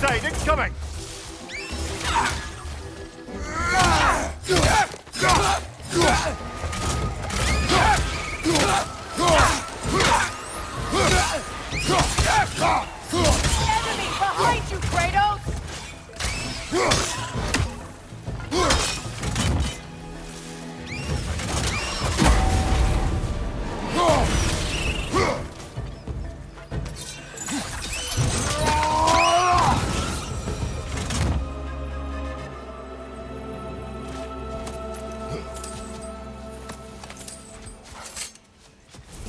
Crusade incoming! Enemy behind you, Kratos!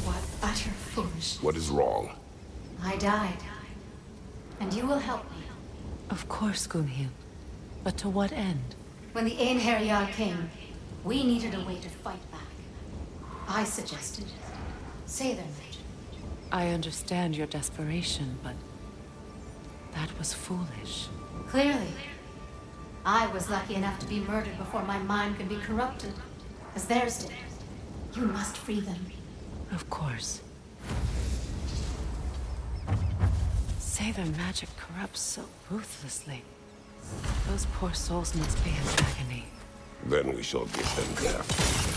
What utter foolish. What is wrong? I died. And you will help me. Of course, Gunhild. But to what end? When the Einherjar came, we needed a way to fight back. I suggested say their magic. I understand your desperation, but that was foolish. Clearly. I was lucky enough to be murdered before my mind could be corrupted, as theirs did. You must free them. Of course. Say their magic corrupts so ruthlessly. Those poor souls must be in agony. Then we shall give them death.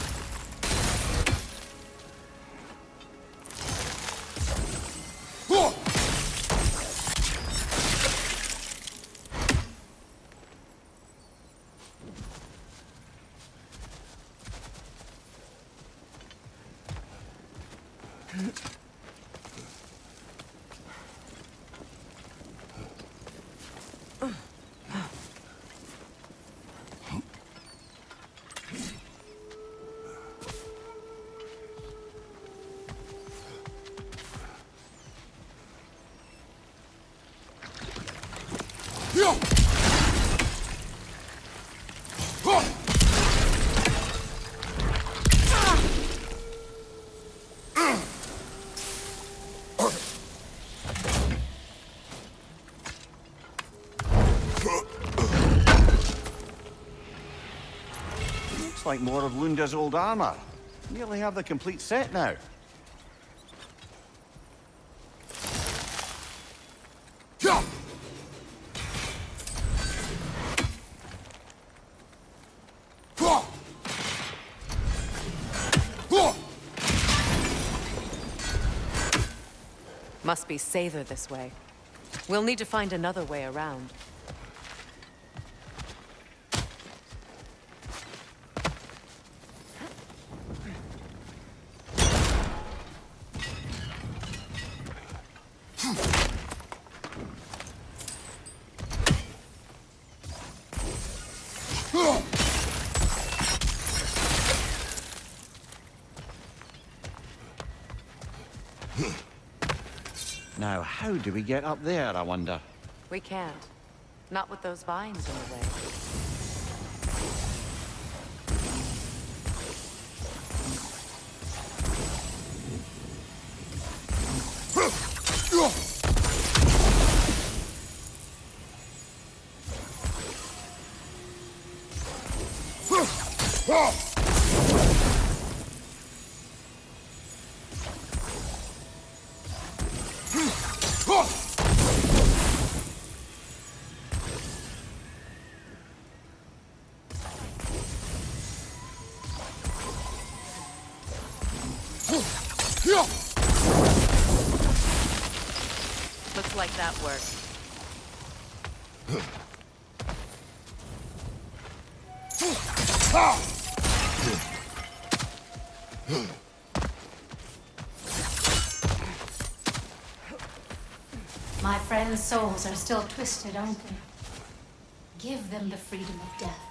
Looks like more of Lunda's old armor. Nearly have the complete set now. Must be safer this way. We'll need to find another way around. Now, how do we get up there, I wonder? We can't. Not with those vines in the way. Looks like that worked. My friends' souls are still twisted, aren't they? Give them the freedom of death.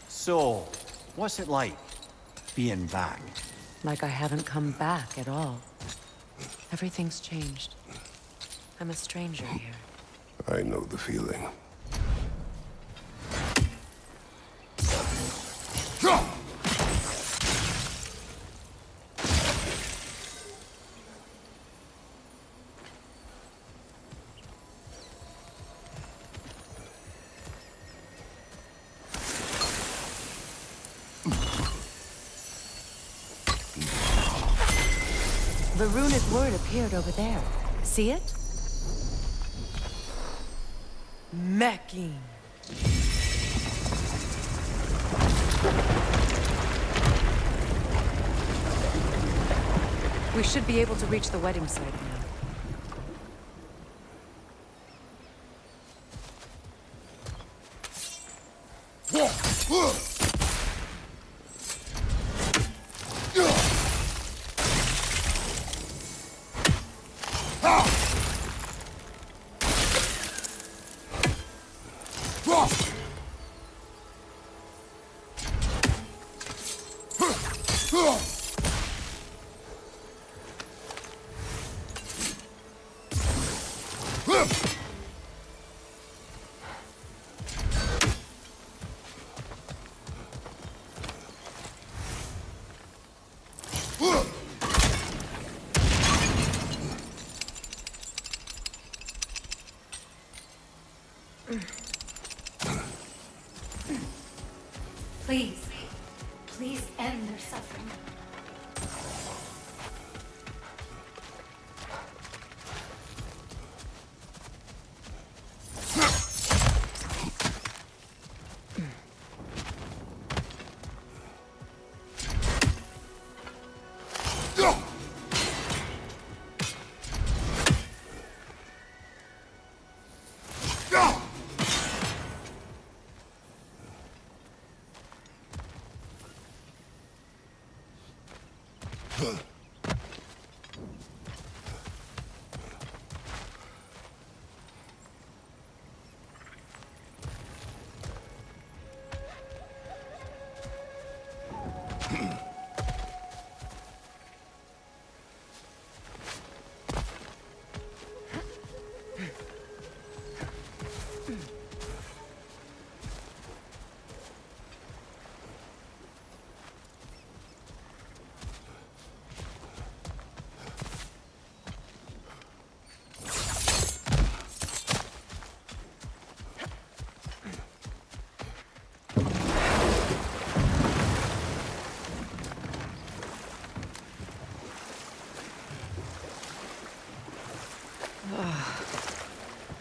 So, what's it like, being back? Like I haven't come back at all. Everything's changed. I'm a stranger here. I know the feeling. The runic word appeared over there. See it? Mecking. We should be able to reach the wedding site now. Please, please end their suffering.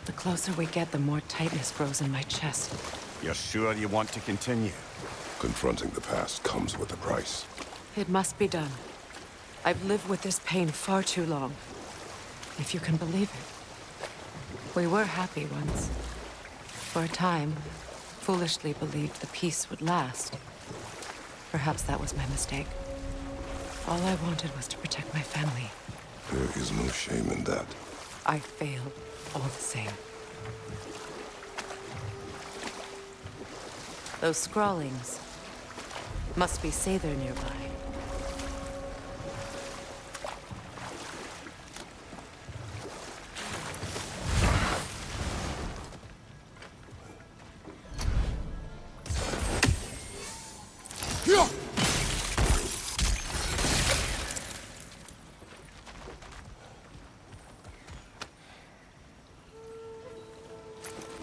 The closer we get, the more tightness grows in my chest. You're sure you want to continue? Confronting the past comes with a price. It must be done. I've lived with this pain far too long. If you can believe it. We were happy once. For a time, foolishly believed the peace would last. Perhaps that was my mistake. All I wanted was to protect my family. There is no shame in that. I failed all the same. Those scrawlings must be Sather nearby.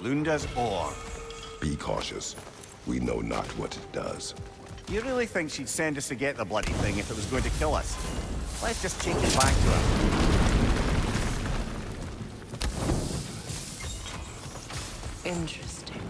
Lunda's ore. Be cautious. We know not what it does. You really think she'd send us to get the bloody thing if it was going to kill us? Let's just take it back to her. Interesting.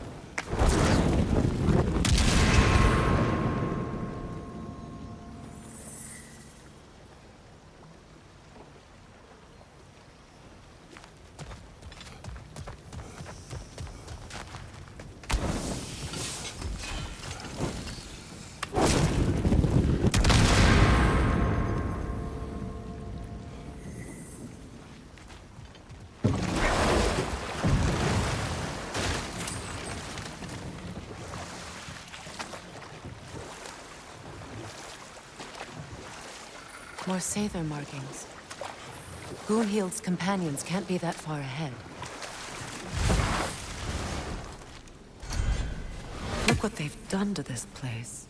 More Sather markings. Goonhild's companions can't be that far ahead. Look what they've done to this place.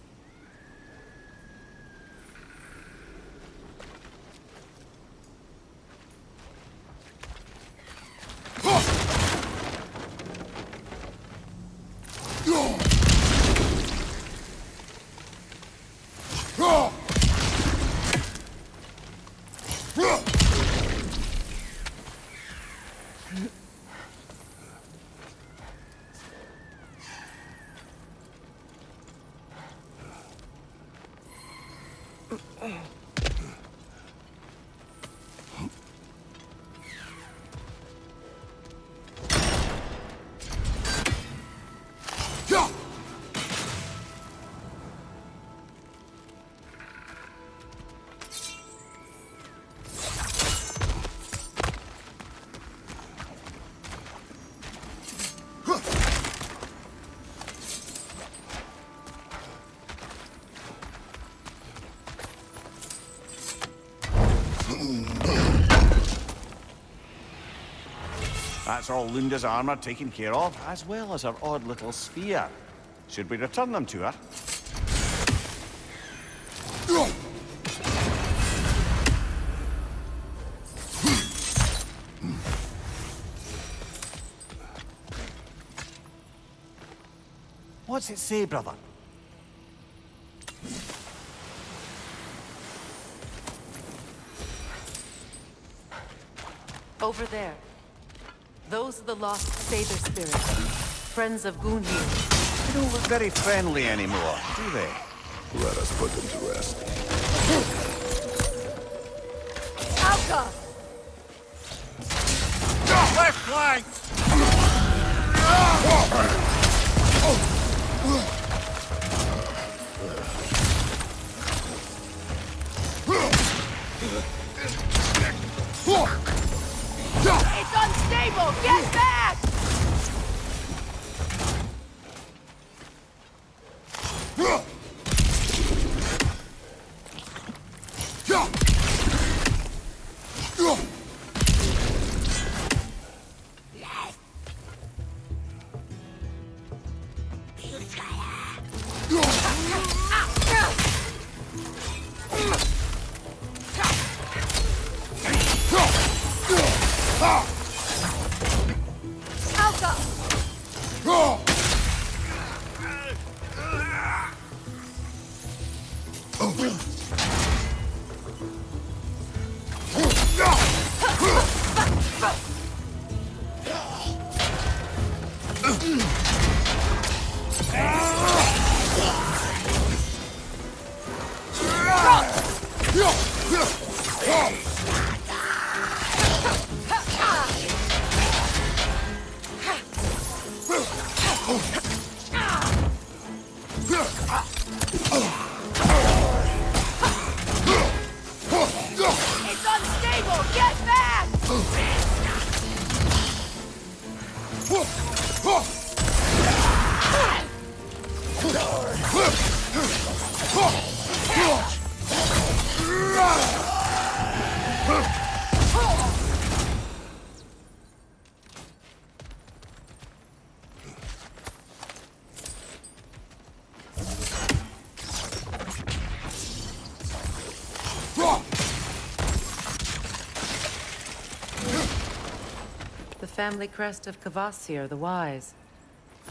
That's all Lunda's armor taken care of, as well as her odd little sphere. Should we return them to her? What's it say, brother? Over there. Those are the lost Saber spirits. Friends of Gunhir. They don't look very friendly anymore, do they? Let us put them to rest. Alka! Left flank! It's unstable! Get back! It's unstable! Get back! The family crest of Kvasir the Wise.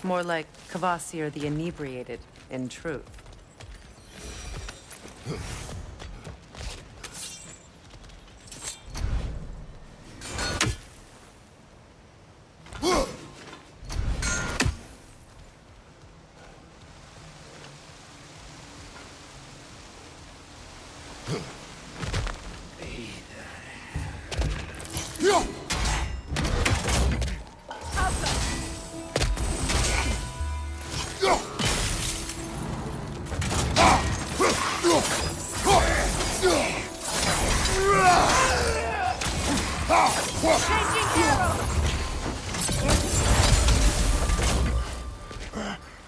More like Kvasir the Inebriated, in truth.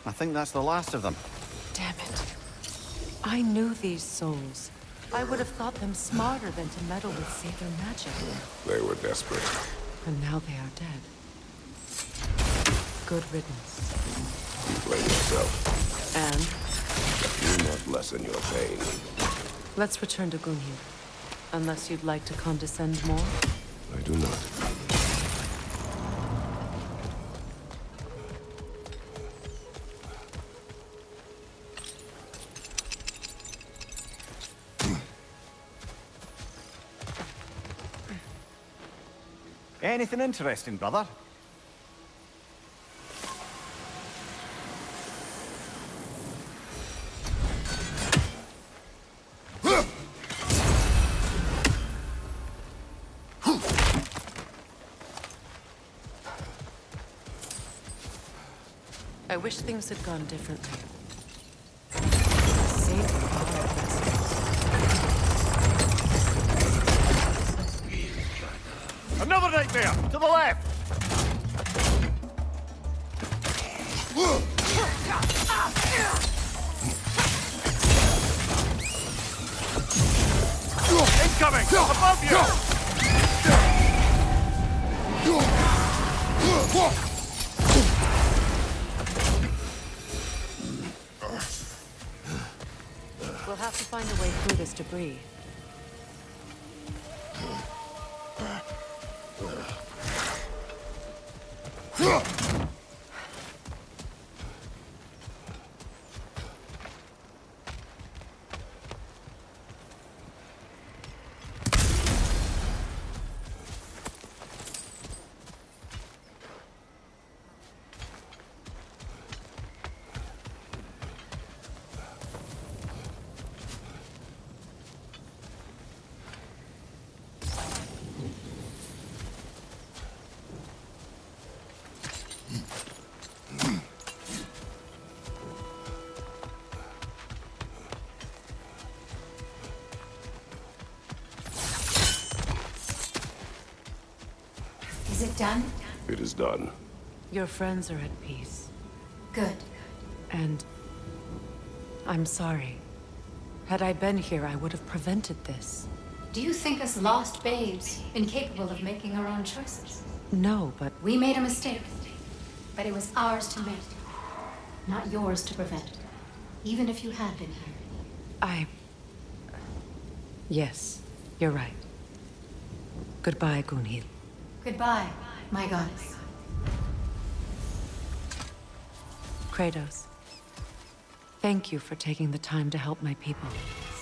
I think that's the last of them. Damn it. I knew these souls. I would have thought them smarter than to meddle with Saber magic. They were desperate. And now they are dead. Good riddance. You blame yourself. And Do not lessen your pain. let's return to Gunhir. Unless you'd like to condescend more. I do not. Anything interesting, brother? I wish things had gone differently. Saved the power vessel. Another nightmare! To the left! Incoming! Above you! We'll have to find a way through this debris. Is it done? It is done. Your friends are at peace. Good. And I'm sorry. Had I been here, I would have prevented this. Do you think us lost babes, incapable of making our own choices? No, but We made a mistake, but it was ours to make, not yours to prevent. Even if you had been here. Yes, you're right. Goodbye, Gunhild. Goodbye, my goddess. Kratos. Thank you for taking the time to help my people.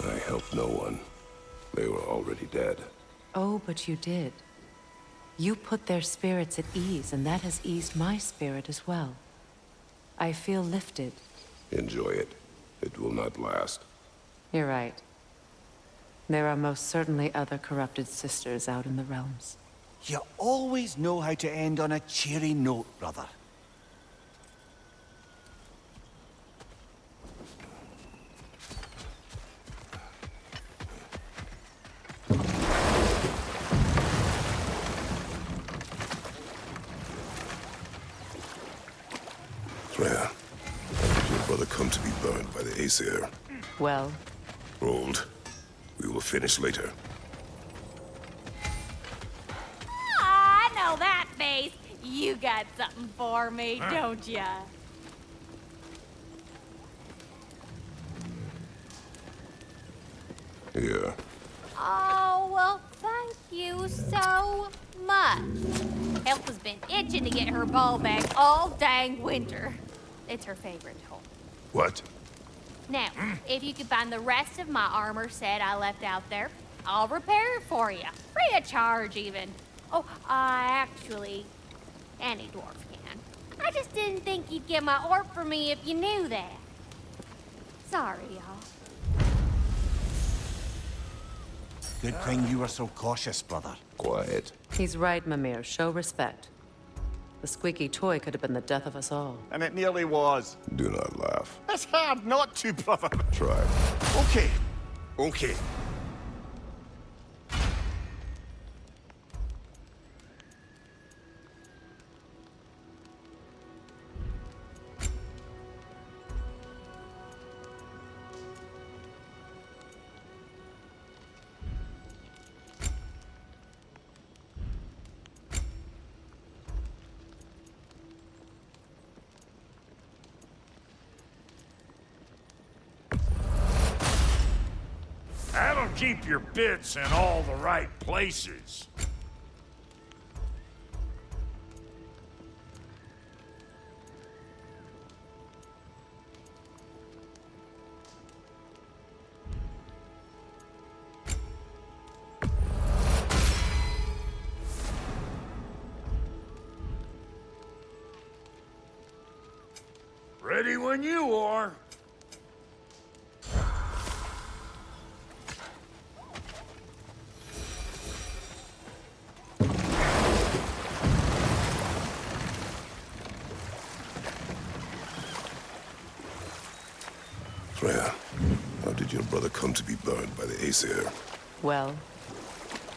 I helped no one. They were already dead. Oh, but you did. You put their spirits at ease, and that has eased my spirit as well. I feel lifted. Enjoy it. It will not last. You're right. There are most certainly other corrupted sisters out in the realms. You always know how to end on a cheery note, brother. Freya, did your brother come to be burned by the Aesir? Well, Rolled. We will finish later. I know that face. You got something for me, don't ya? Here. Oh, well, thank you so much. Elsa's been itching to get her ball back all dang winter. It's her favorite toy. What? Now, if you could find the rest of my armor set I left out there, I'll repair it for you. Free of charge, even. Oh, actually, any dwarf can. I just didn't think you'd get my orb for me if you knew that. Sorry, y'all. Good thing you were so cautious, brother. Quiet. he's right, Mimir. Show respect. The squeaky toy could have been the death of us all. And it nearly was. Do not laugh. It's hard not to, brother. Try. Okay. Okay. That'll keep your bits in all the right places. Ready when you are. Freya, how did your brother come to be burned by the Aesir? Well,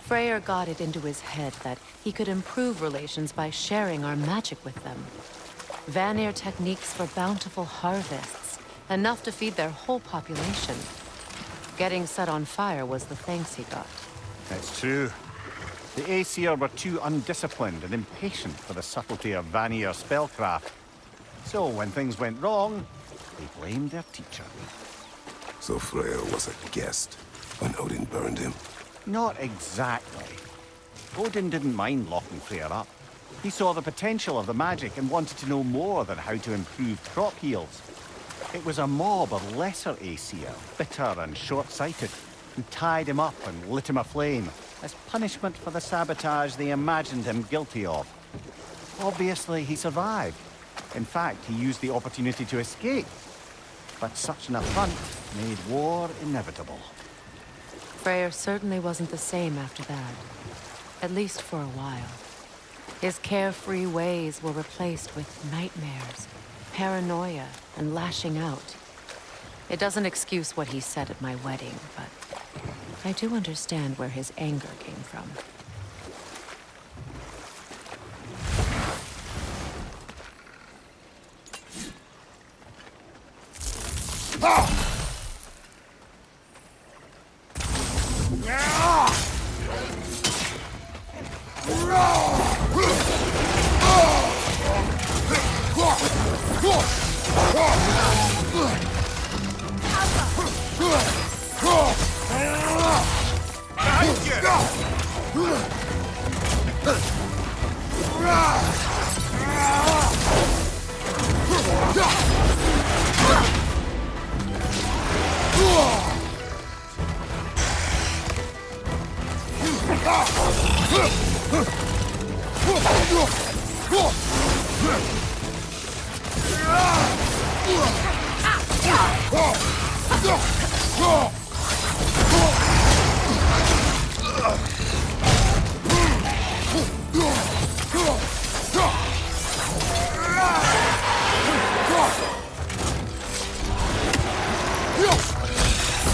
Freyr got it into his head that he could improve relations by sharing our magic with them. Vanir techniques for bountiful harvests, enough to feed their whole population. Getting set on fire was the thanks he got. It's true. The Aesir were too undisciplined and impatient for the subtlety of Vanir spellcraft. So when things went wrong, they blamed their teacher. So Freya was a guest when Odin burned him? Not exactly. Odin didn't mind locking Freyr up. He saw the potential of the magic and wanted to know more than how to improve crop yields. It was a mob of lesser Aesir, bitter and short-sighted, who tied him up and lit him aflame as punishment for the sabotage they imagined him guilty of. Obviously, he survived. In fact, he used the opportunity to escape. But such an affront made war inevitable. Freyr certainly wasn't the same after that. At least for a while. His carefree ways were replaced with nightmares, paranoia, and lashing out. It doesn't excuse what he said at my wedding, but I do understand where his anger came from.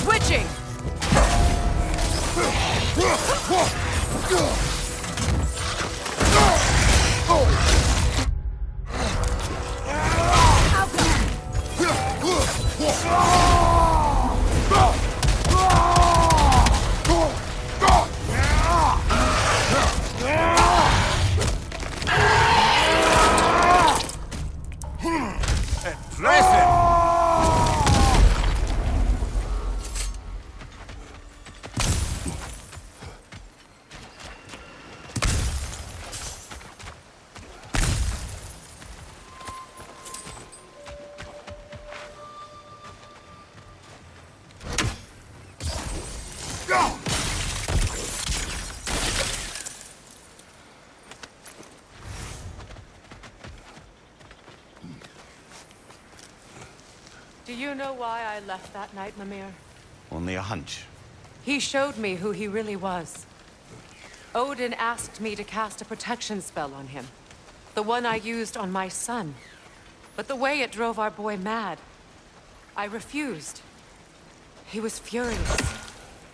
Switching! Do you know why I left that night, Mimir? Only a hunch. He showed me who he really was. Odin asked me to cast a protection spell on him. The one I used on my son. But the way it drove our boy mad, I refused. He was furious,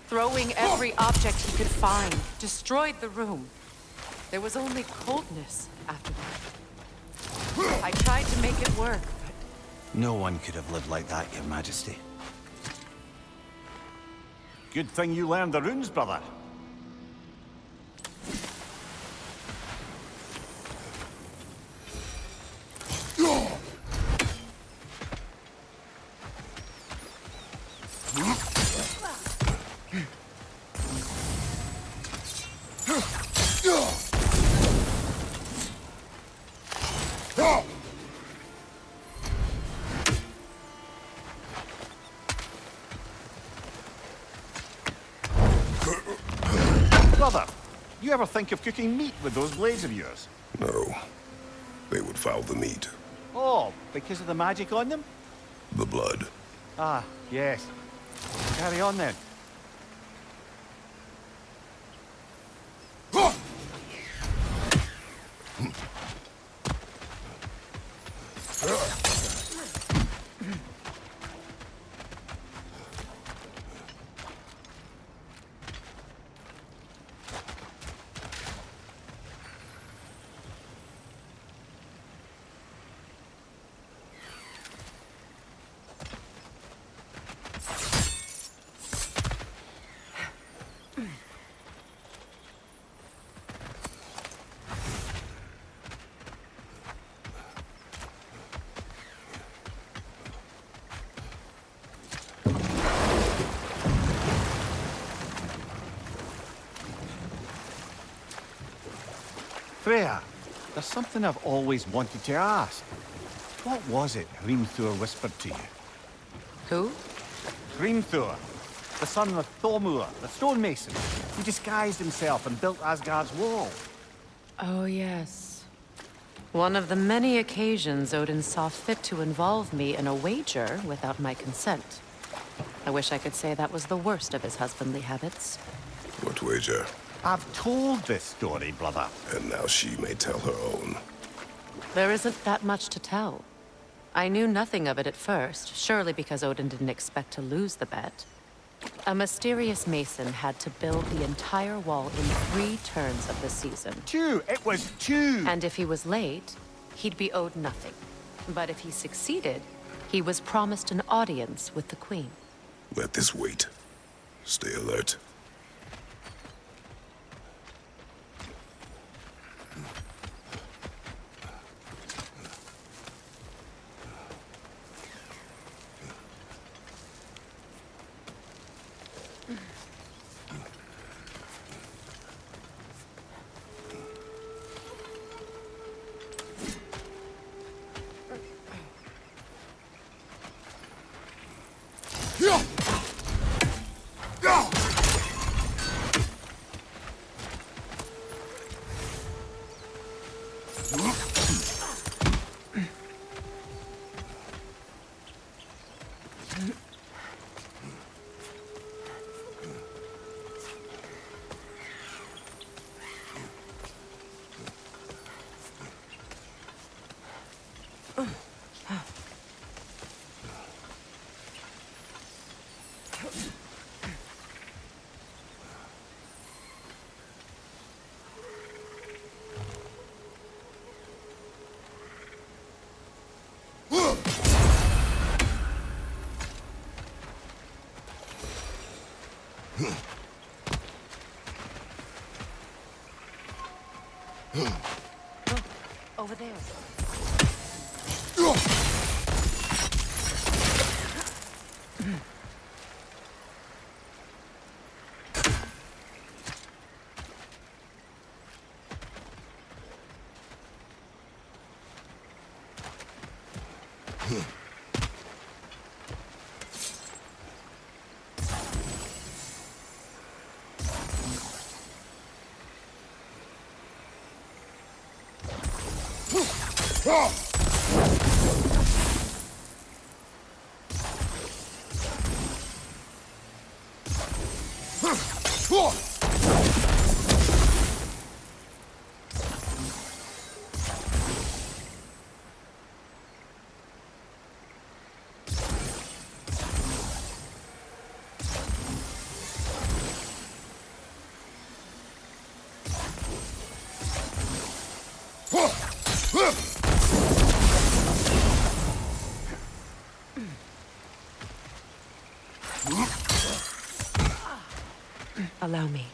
throwing every object he could find, destroyed the room. There was only coldness after that. I tried to make it work, but... No one could have lived like that, Your Majesty. Good thing you learned the runes, brother. Brother, you ever think of cooking meat with those blades of yours? No. They would foul the meat. Oh, because of the magic on them? The blood. Ah, yes. Carry on then. Freya, there's something I've always wanted to ask. What was it Hrimthur whispered to you? Who? Hrimthur, the son of Thormur, the stonemason. He disguised himself and built Asgard's wall. Oh, yes. One of the many occasions Odin saw fit to involve me in a wager without my consent. I wish I could say that was the worst of his husbandly habits. What wager? I've told this story, brother. And now she may tell her own. There isn't that much to tell. I knew nothing of it at first, surely because Odin didn't expect to lose the bet. A mysterious mason had to build the entire wall in 3 turns of the season. 2! It was 2! And if he was late, he'd be owed nothing. But if he succeeded, he was promised an audience with the queen. Let this wait. Stay alert. Over there. Allow me.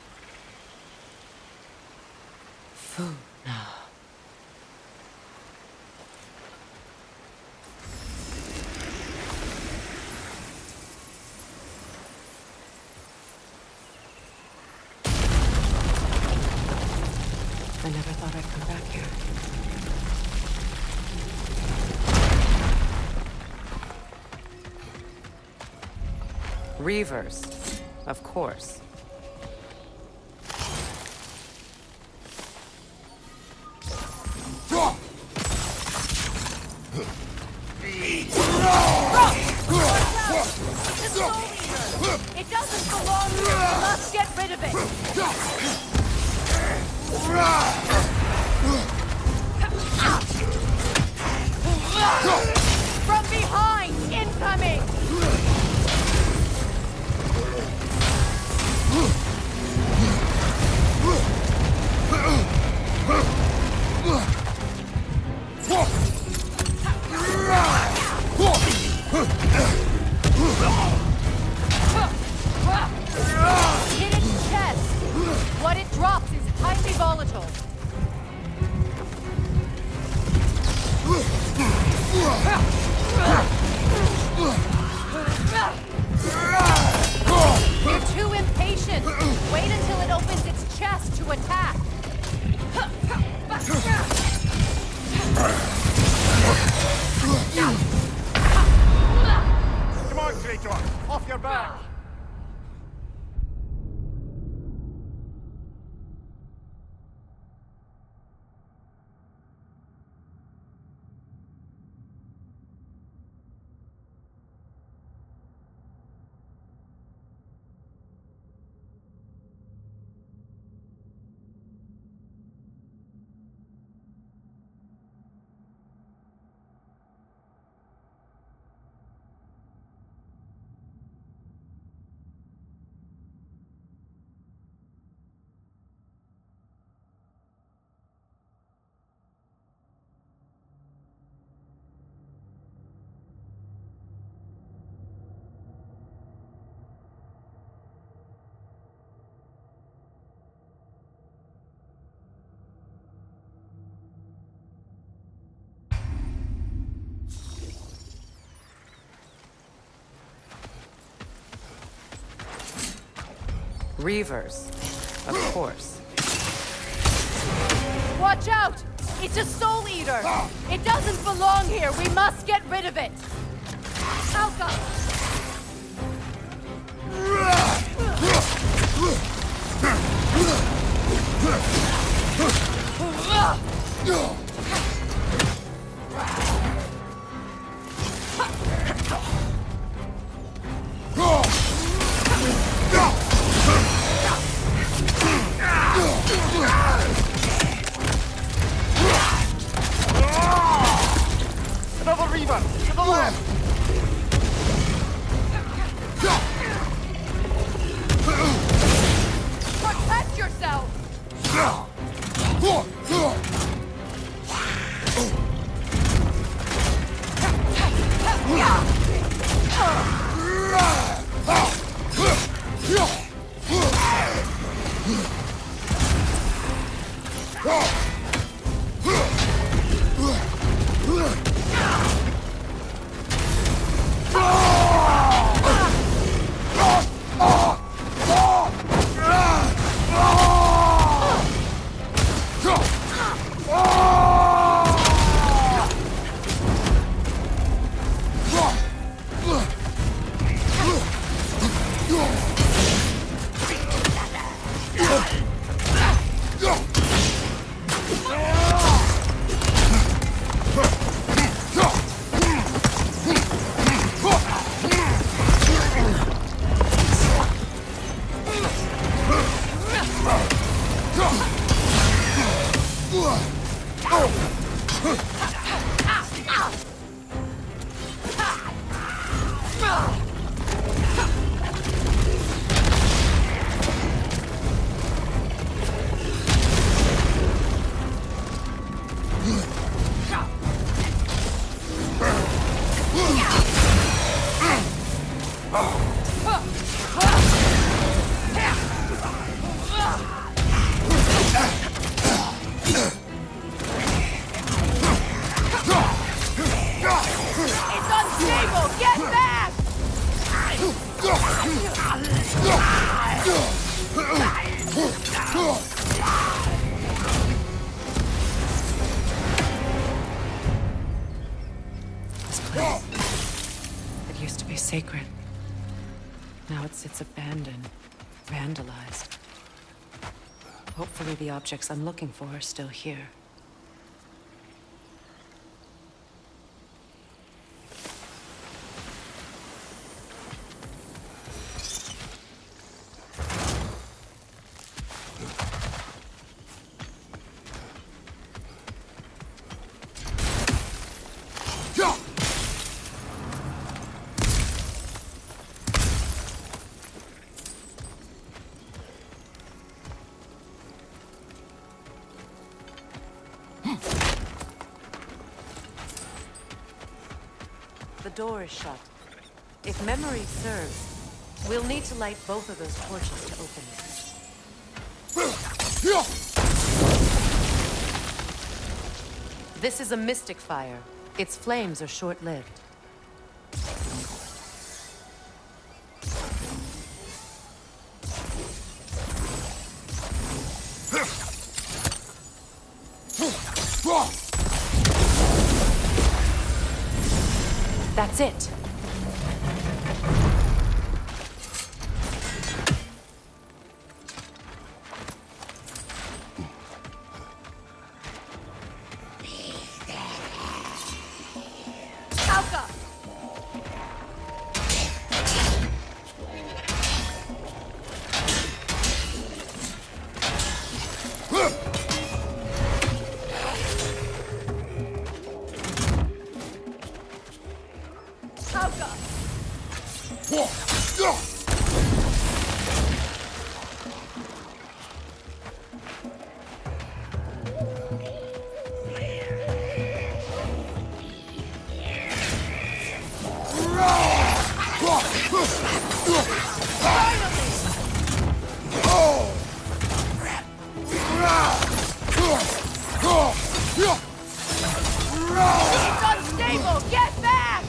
Food now. I never thought I'd come back here. Reavers, of course. It doesn't belong here. We must get rid of it. From behind, incoming. Hit its chest. What it drops is highly volatile. Reavers, of course. Watch out! It's a soul eater! It doesn't belong here! We must get rid of it! Alka! Another Reaver! To the left! Protect yourself! It's unstable! Get back! This place. It used to be sacred. Now it sits abandoned, vandalized. Hopefully the objects I'm looking for are still here. The door is shut. If memory serves, we'll need to light both of those torches to open it. This is a mystic fire. Its flames are short-lived. That's it. Alka! Alka! It's unstable! Get back!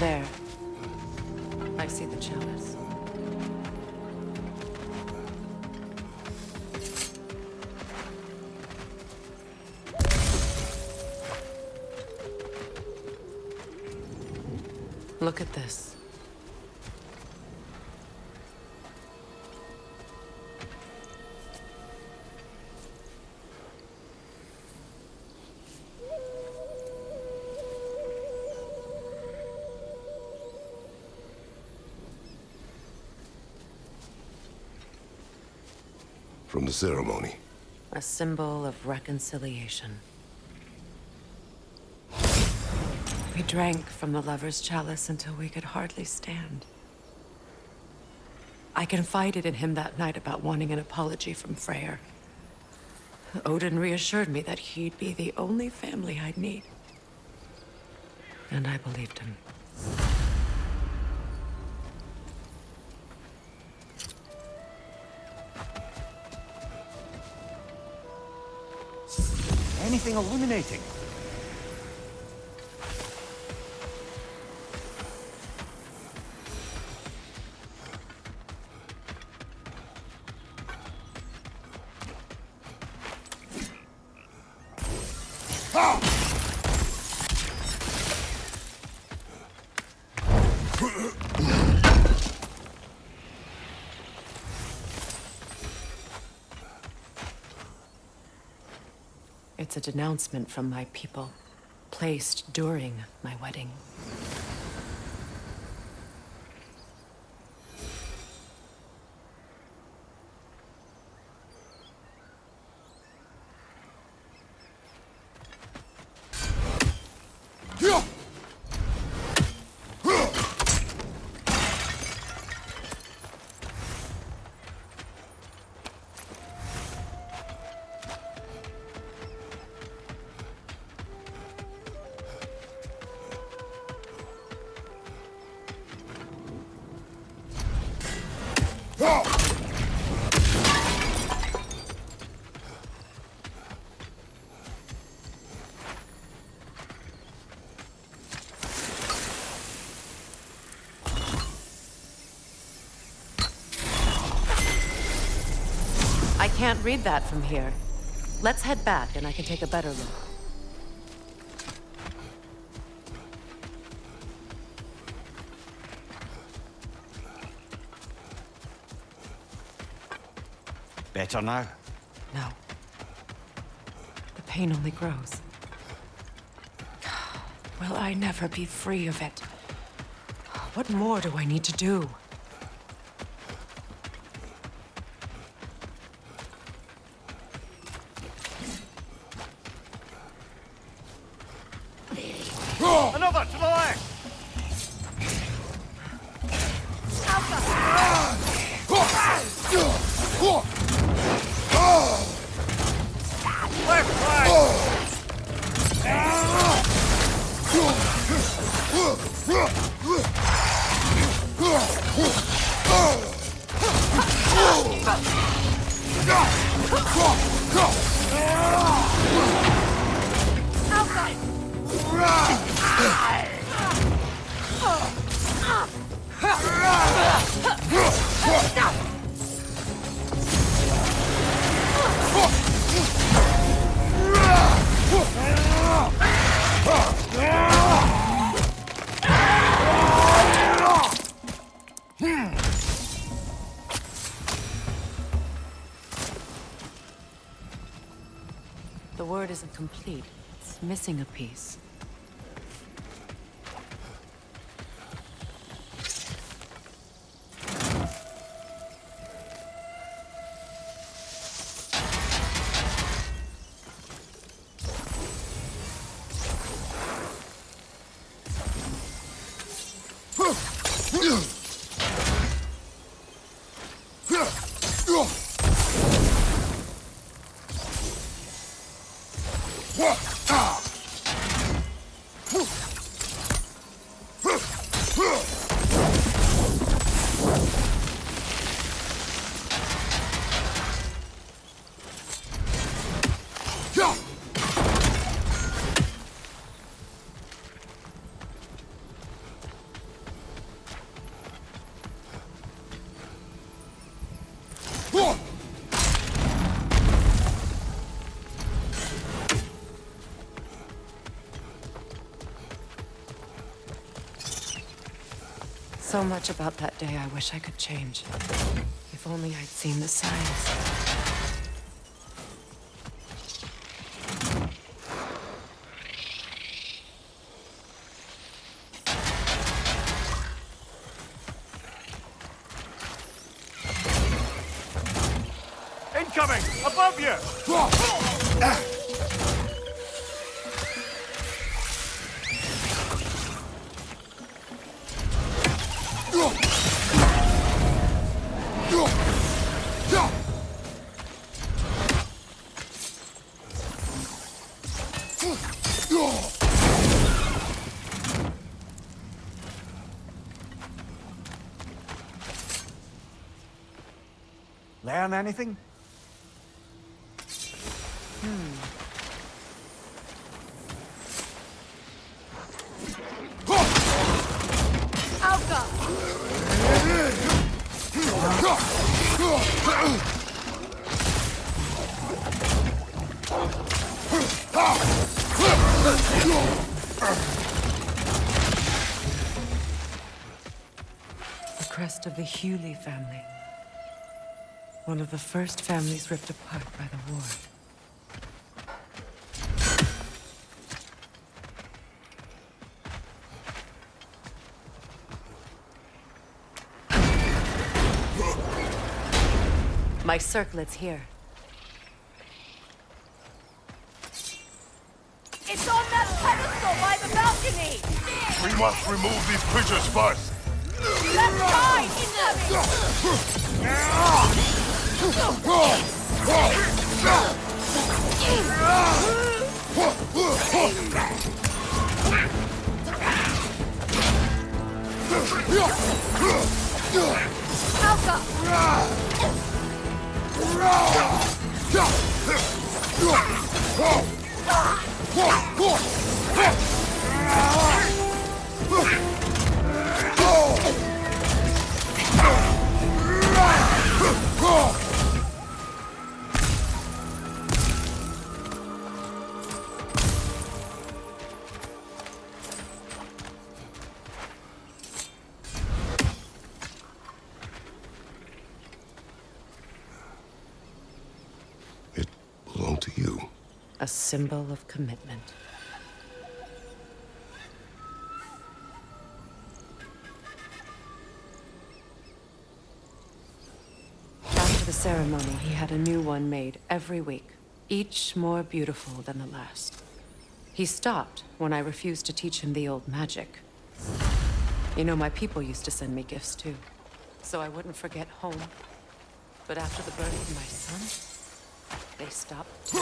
There. I see the chalice. Look at this. From the ceremony. A symbol of reconciliation. We drank from the lover's chalice until we could hardly stand. I confided in him that night about wanting an apology from Freyr. Odin reassured me that he'd be the only family I'd need. And I believed him. Anything illuminating? It's a denouncement from my people, placed during my wedding. I can't read that from here. Let's head back and I can take a better look. Better now? No. The pain only grows. Will I never be free of it? What more do I need to do? Another to the left! Left flank! The word isn't complete. It's missing a piece. so much about that day I wish I could change. If only I'd seen the signs. Incoming! Above you! Learn anything? Alka! The crest of the Hewley family. One of the first families ripped apart by the war. My circlet's here. It's on that pedestal by the balcony! We must remove these creatures first. Left side! Incoming! Alka! It belonged to you. A symbol of commitment. After the ceremony, he had a new one made every week, each more beautiful than the last. He stopped when I refused to teach him the old magic. You know, my people used to send me gifts too, so I wouldn't forget home. But after the birth of my son, they stopped.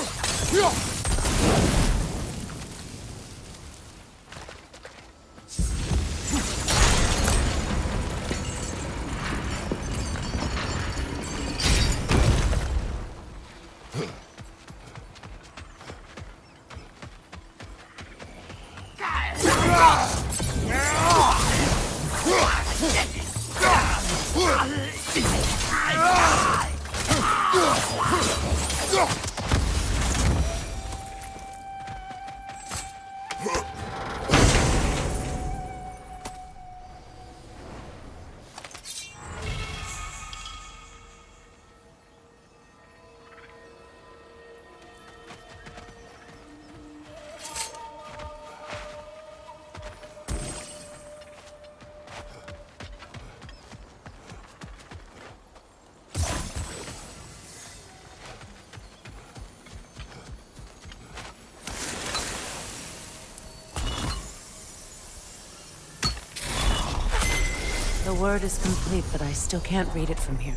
The word is complete, but I still can't read it from here.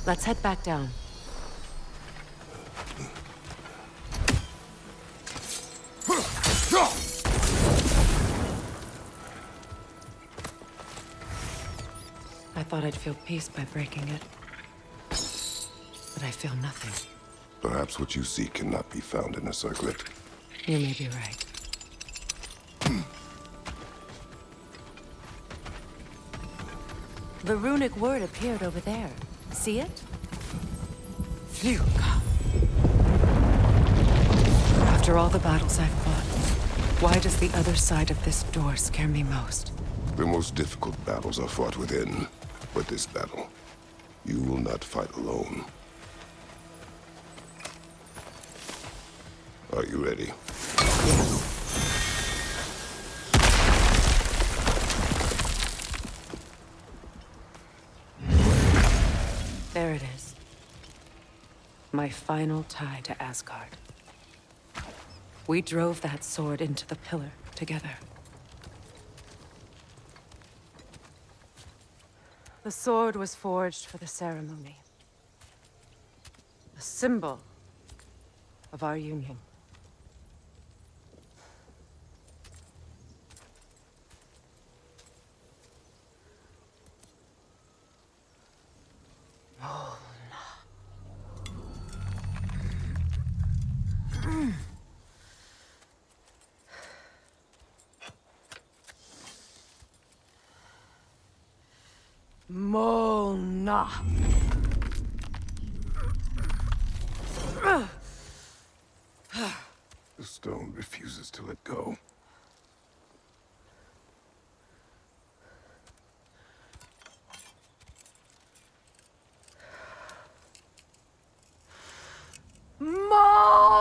Let's head back down. I thought I'd feel peace by breaking it. But I feel nothing. Perhaps what you seek cannot be found in a circlet. You may be right. The runic word appeared over there. See it? Fluka. After all the battles I've fought, why does the other side of this door scare me most? The most difficult battles are fought within, but this battle, you will not fight alone. Are you ready? There it is. My final tie to Asgard. We drove that sword into the pillar together. The sword was forged for the ceremony. A symbol of our union. Mona. The stone refuses to let go. Mona!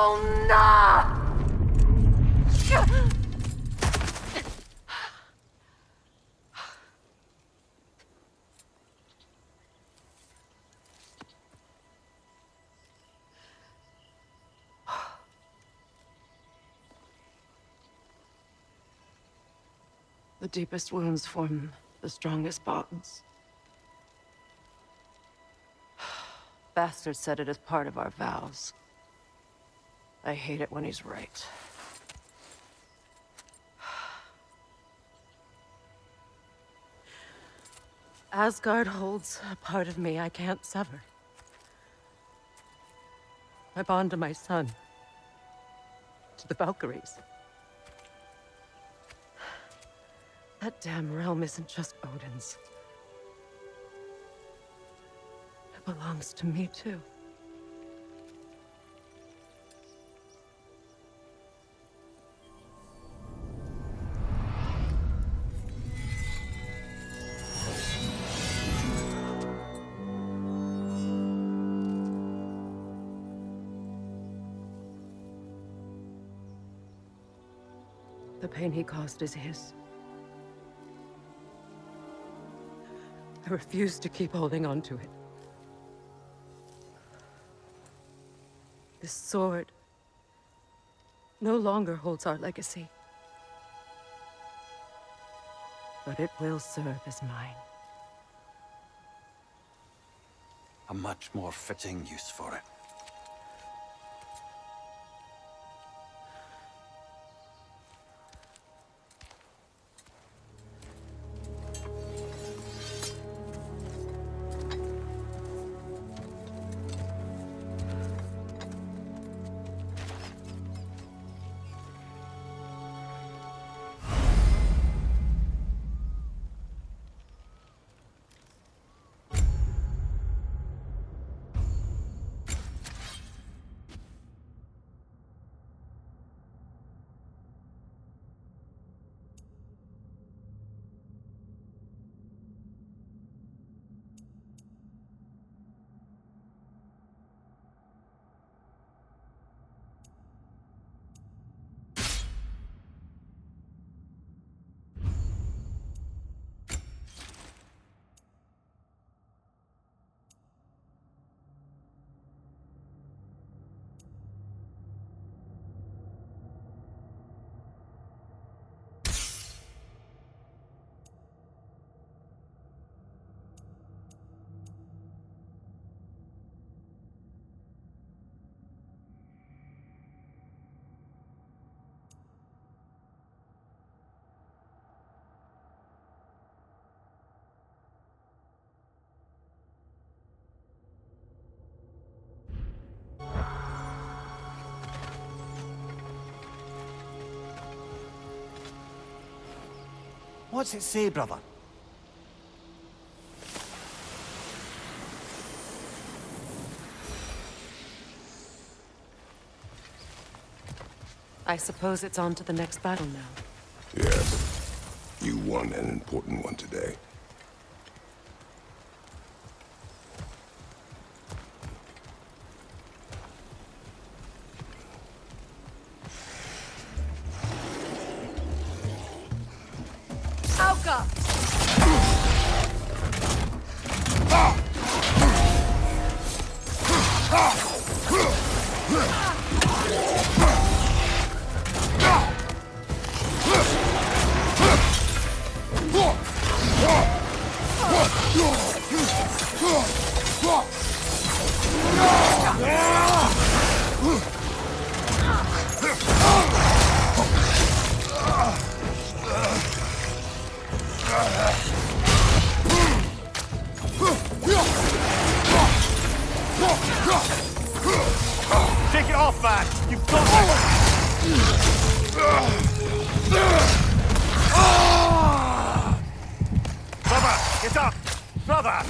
The deepest wounds form the strongest bonds. Bastard said it as part of our vows. I hate it when he's right. Asgard holds a part of me I can't sever. I bond to my son. To the Valkyries. That damn realm isn't just Odin's. It belongs to me, too. The pain he caused is his. I refuse to keep holding on to it. This sword no longer holds our legacy. But it will serve as mine. A much more fitting use for it. What's it say, brother? I suppose it's on to the next battle now. Yes. You won an important one today. Auka! Take it off, man! You've got this! Brother, get up! Brother!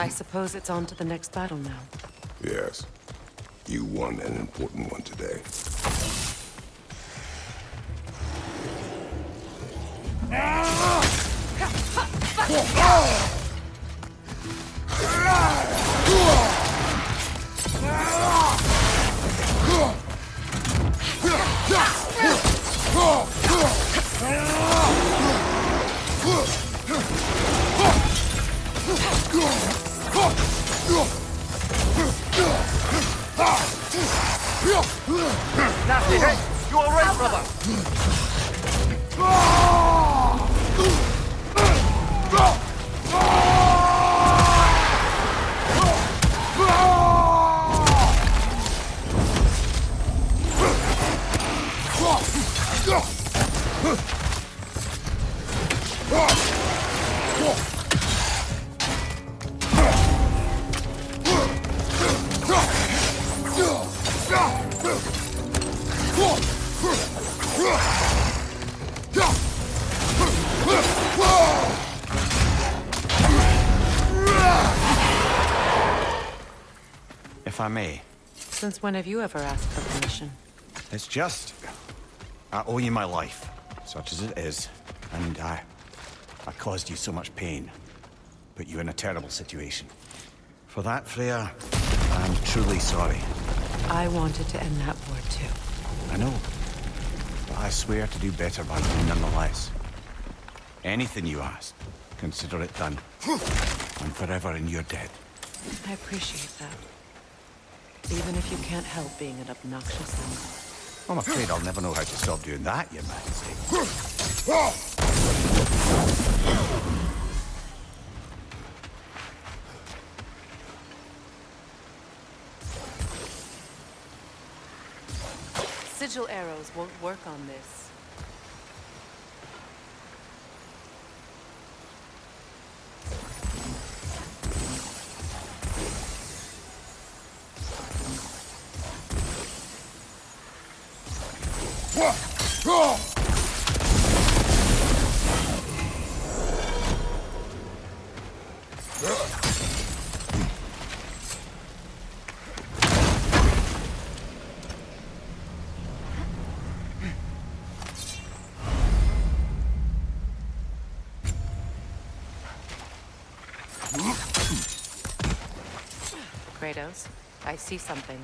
I suppose it's on to the next battle now. Yes. You won an important one today. Nasty hit! You alright, brother? If I may, Since when have you ever asked for permission? it's just... I owe you my life, such as it is, and I caused you so much pain. Put you in a terrible situation. For that, Freya, I'm truly sorry. I wanted to end that war too. I know, but I swear to do better by you nonetheless. Anything you ask, consider it done. I'm forever in your debt. I appreciate that. Even if you can't help being an obnoxious one. I'm afraid I'll never know how to stop doing that, Your Majesty. Sigil arrows won't work on this. Kratos, I see something.